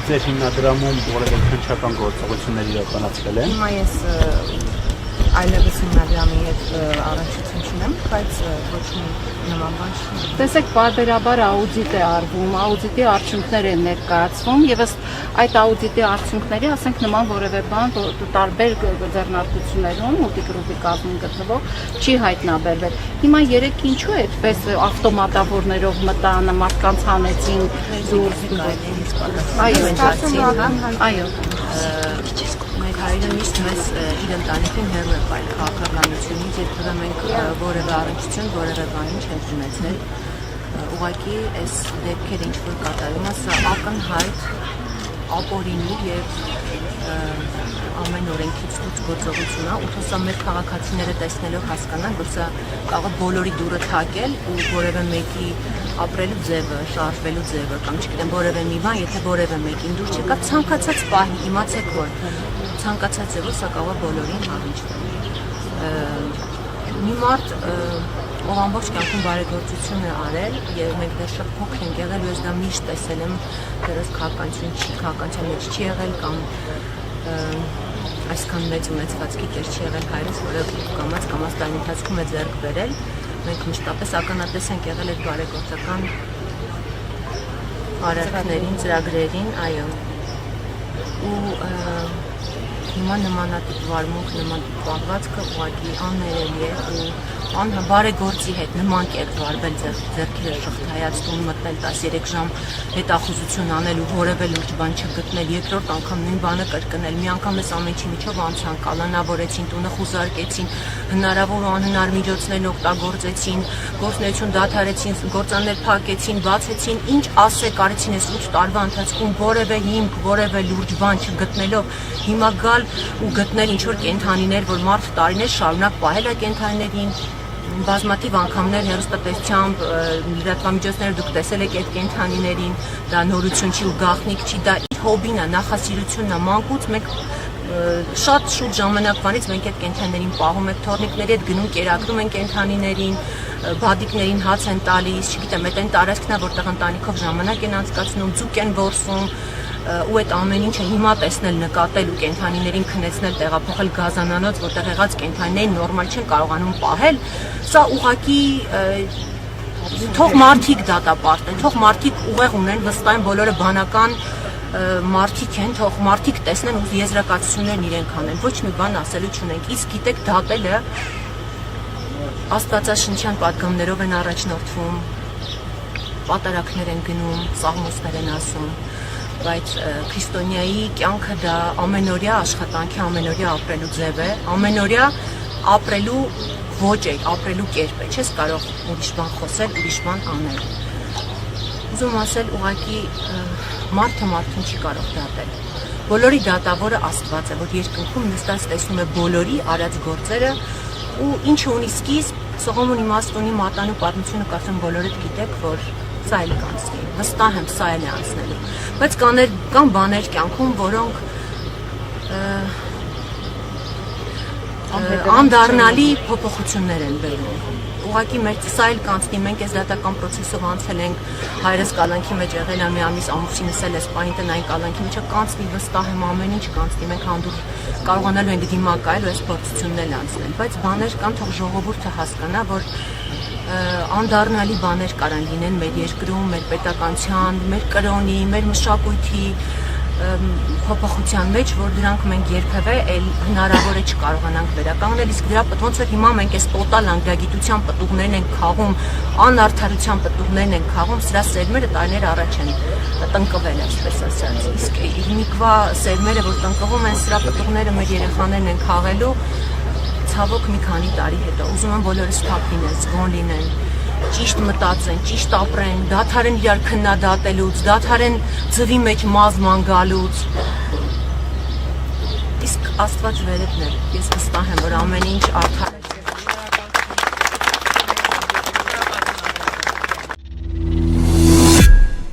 ձեր հիմնադրամում որևէ քննչական գործողություններ իրականացվել են։ Հիմա ես այլևս հիմնադրամի հետ առնչություն չունեմ, բայց ոչ մի նման բան չի։ Տեսեք, բարբերաբար աուդիտ է արվում, աուդիտի արդյունքներ են ներկայացվում եւ ըստ այդ աուդիտի արդյունքների, ասենք նման որևէ բան տարբեր ձեռնարկություններում մուլտիգրուպի կազմում գտնվող չի հայտնաբերվել։ Հիմա երեք ինչու է այդպես ավտոմատավորներով մտան, մարդկանց հանեցին դուրս։ Այո։ Մեր հայրը միշտ մեզ իր ընտանիքին հեռու է պայել քաղաքականությունից, երբևէ մենք որևէ առնչություն, որևէ բանի չենք ունեցել։ Ուղղակի այս դեպքերը ինչ որ կատարում է, սա ակնհայտ, ապօրինի եւ ամեն օրենքից դուրս գործողություն է, ու սա մեր քաղաքացիները տեսնելով հասկանան, որ սա կարող է բոլորի դուրը թակել ու որևէ մեկի ապրելու ձևը, շարժվելու ձևը կամ չգիտեմ որևէ մի բան, եթե որևէ մեկին դուրս չկա, ցանկացած պահի իմացեք, որ ցանկացած ձևով սա կարող է բոլորին առնչվել։ Մի մարդ, ով ամբողջ կյանքում բարեգործություն է արել եւ մենք դեռ շատ փոքր ենք եղել, ես դա միշտ տեսել եմ, դեռս քաղաքականության մեջ չի եղել կամ այսքան մեծ ունեցվածքի կեր չի եղել հայրս, որը կամաց տարի ընթացքում է ձեռք բերել։ Մենք մշտապես ականատես ենք եղել այդ բարեգործական արարքներին, ծրագրերին, այո։ Ու հիմա նմանատիպ վարմունք, նմանատիպ պահվածքը ուղղակի աններելի է ու բարեգործի հետ նման կերպ վարվել ձեռքերը շղթայացնում, մտնել 13 ժամ հետախուզություն անել ու որևէ լուրջ բան չգտնել, երկրորդ անգամ նույն բանը կրկնել, մի անգամ էս ամեն ինչի միջով անցան, կալանավորեցին, տունը խուզարկեցին, հնարավոր ու անհնար միջոցներ օգտագործեցին, գործունեություն դադարեցին, գործաններ փակեցին, բացեցին, ինչ ասեք արեցին այս 8 տարվա ընթացքում որևէ հիմք, որևէ լուրջ բան չգտնելով, հիմա գալ ու գտնել ինչ որ կենդանիներ, որ մարդ տարիներ շարունակ պահել է կենդանիներին, բազմաթիվ անգամներ հեռուստատեսությամբ, լրատվամիջոցները դուք տեսել եք այդ կենդանիներին, դա նորություն չի ու գաղտնիք չի, դա իր հոբին է, նախասիրությունն է, մանկուց մենք շատ շուտ ժամանակվանից մենք այդ կենդանիներին պահում ենք, թորնիկների հետ գնում կերակրում են կենդանիներին, բադիկներին հաց են տալիս, չգիտեմ, այդ այն տարածքն է, որտեղ ընտանիքով ժամանակ են անցկացնում, ձուկ են որսում, ու այդ ամեն ինչը հիմա տեսնել, նկատել ու կենդանիներին քնեցնել, տեղափոխել գազանանոց, որտեղ եղած կենդանիներին նորմալ չեն կարողանում պահել, սա ուղղակի թող մարդիկ դատապարտեն, թող մարդիկ ուղեղ ունեն, վստահ եմ բոլորը բանական մարդիկ են, թող մարդիկ տեսնեն ու եզրակացություններն իրենք անեն, ոչ մի բան ասելու չունենք, իսկ գիտեք դատելը աստվածաշնչյան պատգամներով են առաջնորդվում, պատարակներ են գնում, սաղմոսներ են ասում, բայց քրիստոնյայի կյանքը դա ամենօրյա աշխատանքի, ամենօրյա ապրելու ձև է, ամենօրյա ապրելու ոճ է, ապրելու կերպ է, չես կարող ուրիշ բան խոսել, ուրիշ բան անել։ Ուզում ասել ուղղակի մարդը մարդուն չի կարող դատել։ Բոլորի դատավորը Աստված է, որ երկնքում նստած տեսնում է բոլորի արած գործերը ու ինչը ունի սկիզբ, սողոմոն իմաստ ունի, մատանու պատմությունը կարծեմ բոլորդ գիտեք, որ սա էլ կանցնի, վստահ եմ սա էլ է անցնելու, բայց կան բաներ կյանքում, որոնք անդառնալի փոփոխություններ են բերում, ուղղակի մեր սա էլ կանցնի, մենք այս դատական պրոցեսով անցել ենք, հայրս կալանքի մեջ եղել է մի ամիս, ամուսինս էլ է սպային տնային կալանքի միջը կանցնի, վստահ եմ ամեն ինչ կանցնի, մենք հանդուրժ կարողանալու ենք դիմակայել ու այս փորձություններն անցնել, բայց բաներ կան, թող ժողովուրդը հասկանա, որ անդառնալի բաներ կարան լինեն մեր երկրում, մեր պետականության, մեր կրոնի, մեր մշակույթի փոփոխության մեջ, որ դրանք մենք երբևէ հնարավոր է չկարողանանք վերականգնել, իսկ դրա ոնց որ հիմա մենք այս տոտալ անգրագիտության պտուղներն ենք խաղում, անարդարության պտուղներն ենք խաղում, սրա սերմերը տարիներ առաջ են տնկվել, այսպես ասած, իսկ հիմիկվա սերմերը, որ տնկվում են, սրա պտուղները մեր երեխաներն են խաղելու, ցավոք մի քանի տարի հետո, ուզում եմ բոլորս թափ լինեն, զգոն լինեն, ճիշտ մտածեն, ճիշտ ապրեն, դադարեն իրար քննադատելուց, դադարեն ձվի մեջ մազման գալուց, իսկ Աստված վերևն է, ես վստահ եմ, որ ամեն ինչ արդար